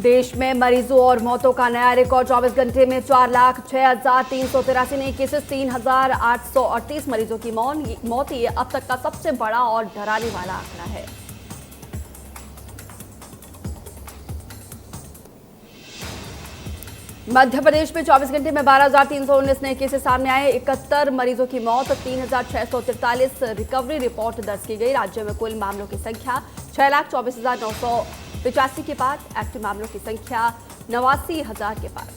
देश में मरीजों और मौतों का नया रिकॉर्ड। 24 घंटे में 4,06,383 नए केसेस, 3,838 मरीजों की मौत। ये अब तक का सबसे बड़ा और डराने वाला आंकड़ा है। मध्य प्रदेश में 24 घंटे में 12,319 नए केसेस सामने आए, 71 मरीजों की मौत, 3,643 रिकवरी रिपोर्ट दर्ज की गई। राज्य में कुल मामलों की संख्या 6,24,985 के पार। एक्टिव मामलों की संख्या 89,000 के पार।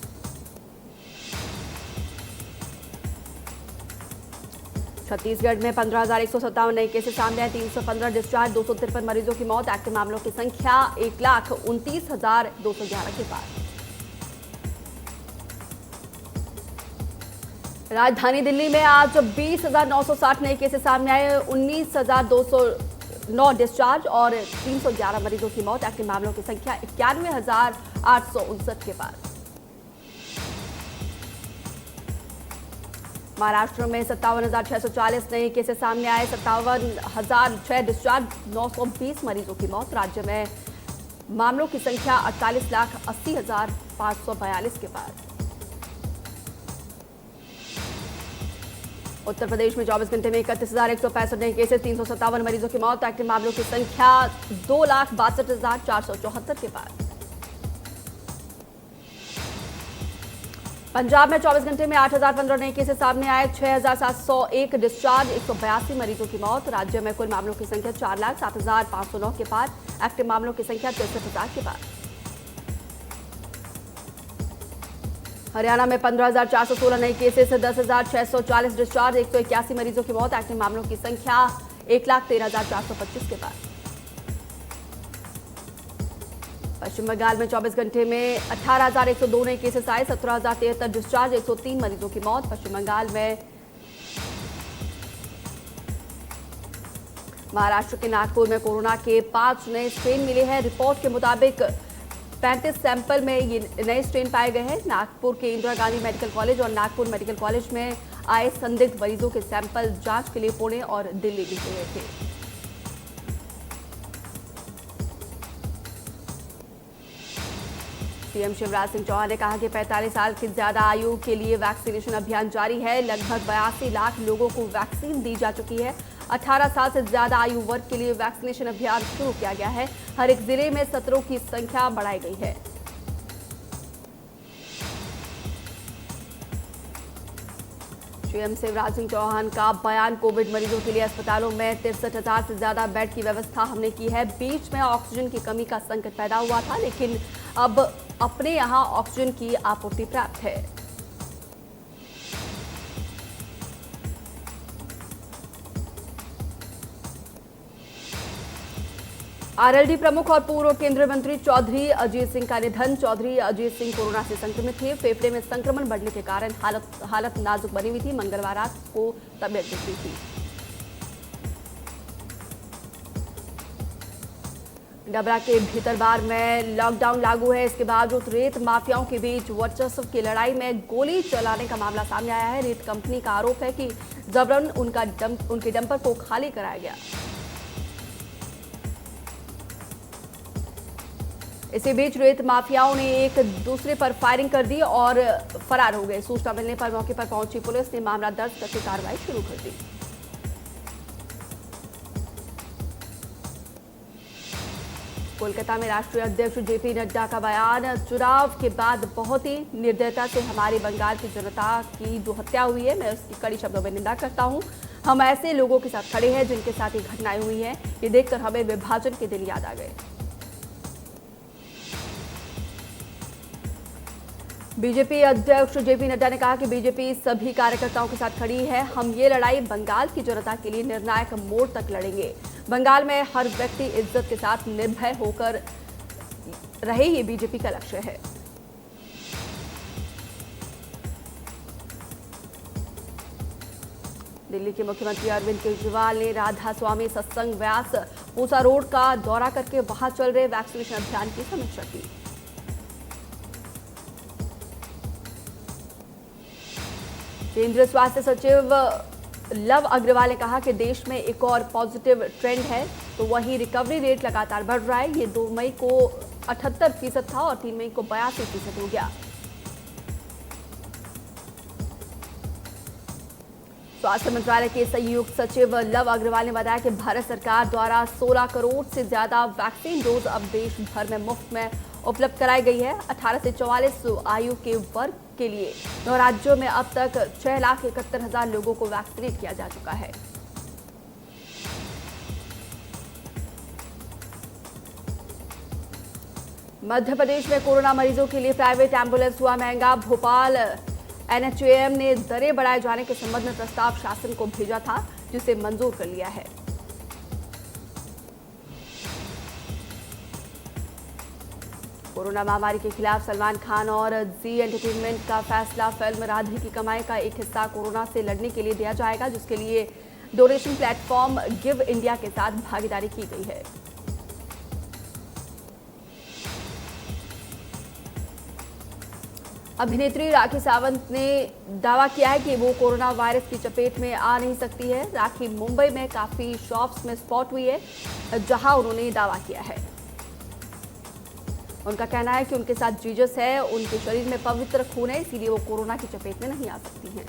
छत्तीसगढ़ में 15,157 नए केसेस सामने आए, 315 डिस्चार्ज, 253 मरीजों की मौत। एक्टिव मामलों की संख्या 1,29,211 के पार। राजधानी दिल्ली में आज 20,960 नए केसेस सामने आए, 19,209 डिस्चार्ज और 311 मरीजों की मौत। एक्टिव मामलों की संख्या 91,859 के पार। महाराष्ट्र में 57,640 नए केसेस सामने आए, 57,006 डिस्चार्ज, 920 मरीजों की मौत। राज्य में मामलों की संख्या 48,80,542 के पार। उत्तर प्रदेश में 24 घंटे में 31,165 नए केसेस, 357 मरीजों की मौत। एक्टिव मामलों की संख्या 2,62,474 के पार। पंजाब में 24 घंटे में 8,015 नए केसेस सामने आए, 6,701 डिस्चार्ज, 182 मरीजों की मौत। राज्य में कुल मामलों की संख्या 4,07,509 के पार। एक्टिव मामलों की संख्या 63,000 के पार। हरियाणा में 15,416 नए केसेस, 10,640 डिस्चार्ज, 181 मरीजों की मौत। एक्टिव मामलों की संख्या 1,13,425 के पार। पश्चिम बंगाल में 24 घंटे में 18,102 नए केसेस आए, 17,073 डिस्चार्ज, 103 मरीजों की मौत। पश्चिम बंगाल में महाराष्ट्र के नागपुर में कोरोना के 5 नए स्ट्रेन मिले हैं। रिपोर्ट के मुताबिक 35 सैंपल में ये नए स्ट्रेन पाए गए हैं। नागपुर के इंदिरा गांधी मेडिकल कॉलेज और नागपुर मेडिकल कॉलेज में आए संदिग्ध मरीजों के सैंपल जांच के लिए पुणे और दिल्ली भेजे गए थे। सीएम शिवराज सिंह चौहान ने कहा कि 45 साल की ज्यादा आयु के लिए वैक्सीनेशन अभियान जारी है। लगभग 82 लाख लोगों को वैक्सीन दी जा चुकी है। 18 साल से ज्यादा आयु वर्ग के लिए वैक्सीनेशन अभियान शुरू किया गया है। हर एक जिले में सत्रों की संख्या बढ़ाई गई है। सीएम शिवराज सिंह चौहान का बयान। कोविड मरीजों के लिए अस्पतालों में 63,000 से ज्यादा बेड की व्यवस्था हमने की है। बीच में ऑक्सीजन की कमी का संकट पैदा हुआ था, लेकिन अब अपने यहां ऑक्सीजन की आपूर्ति प्राप्त है। आरएलडी प्रमुख और पूर्व केंद्रीय मंत्री चौधरी अजीत सिंह का निधन। चौधरी अजीत सिंह कोरोना से संक्रमित थे। फेफड़े में संक्रमण बढ़ने के कारण हालत नाजुक बनी हुई थी। मंगलवार रात को तबीयत बिगड़ी थी। डबरा के भीतरबार में लॉकडाउन लागू है। इसके बावजूद रेत माफियाओं के बीच वर्चस्व की लड़ाई में गोली चलाने का मामला सामने आया है। रेत कंपनी का आरोप है कि जबरन उनके डंपर को खाली कराया गया। इसी बीच रेत माफियाओं ने एक दूसरे पर फायरिंग कर दी और फरार हो गए। सूचना मिलने पर मौके पर पहुंची पुलिस ने मामला दर्ज करके कार्रवाई शुरू कर दी। कोलकाता में राष्ट्रीय अध्यक्ष जेपी नड्डा का बयान। चुनाव के बाद बहुत ही निर्दयता से हमारी बंगाल की जनता की जो हत्या हुई है, मैं उसकी कड़ी शब्दों में निंदा करता हूं। हम ऐसे लोगों के साथ खड़े हैं जिनके साथ ये घटनाएं हुई हैं। ये देखकर हमें विभाजन के दिन याद आ गए। बीजेपी अध्यक्ष जेपी नड्डा ने कहा कि बीजेपी सभी कार्यकर्ताओं के साथ खड़ी है। हम ये लड़ाई बंगाल की जनता के लिए निर्णायक मोड़ तक लड़ेंगे। बंगाल में हर व्यक्ति इज्जत के साथ निर्भय होकर रहे, ये बीजेपी का लक्ष्य है। दिल्ली के मुख्यमंत्री अरविंद केजरीवाल ने राधा स्वामी सत्संग व्यास पूसा रोड का दौरा करके वहां चल रहे वैक्सीनेशन अभियान की समीक्षा की। केंद्रीय स्वास्थ्य सचिव लव अग्रवाल ने कहा कि देश में एक और पॉजिटिव ट्रेंड है, तो वही रिकवरी रेट लगातार बढ़ रहा है। ये 2 मई को 78% था और 3 मई को 82% हो गया। स्वास्थ्य मंत्रालय के संयुक्त सचिव लव अग्रवाल ने बताया कि भारत सरकार द्वारा 16 करोड़ से ज्यादा वैक्सीन डोज अब देश भर में मुफ्त में उपलब्ध कराई गई है। 18 से 44 आयु के वर्ग के लिए 9 राज्यों में अब तक 6,71,000 लोगों को वैक्सीनेट किया जा चुका है। मध्य प्रदेश में कोरोना मरीजों के लिए प्राइवेट एम्बुलेंस हुआ महंगा। भोपाल एनएचएएम ने दरें बढ़ाए जाने के संबंध में प्रस्ताव शासन को भेजा था, जिसे मंजूर कर लिया है। कोरोना महामारी के खिलाफ सलमान खान और जी एंटरटेनमेंट का फैसला, फिल्म राधे की कमाई का एक हिस्सा कोरोना से लड़ने के लिए दिया जाएगा, जिसके लिए डोनेशन प्लेटफॉर्म गिव इंडिया के साथ भागीदारी की गई है। अभिनेत्री राखी सावंत ने दावा किया है कि वो कोरोना वायरस की चपेट में आ नहीं सकती है। राखी मुंबई में काफी शॉप्स में स्पॉट हुई है, जहां उन्होंने दावा किया है। उनका कहना है कि उनके साथ जीसस है, उनके शरीर में पवित्र खून है, इसीलिए वो कोरोना की चपेट में नहीं आ सकती हैं।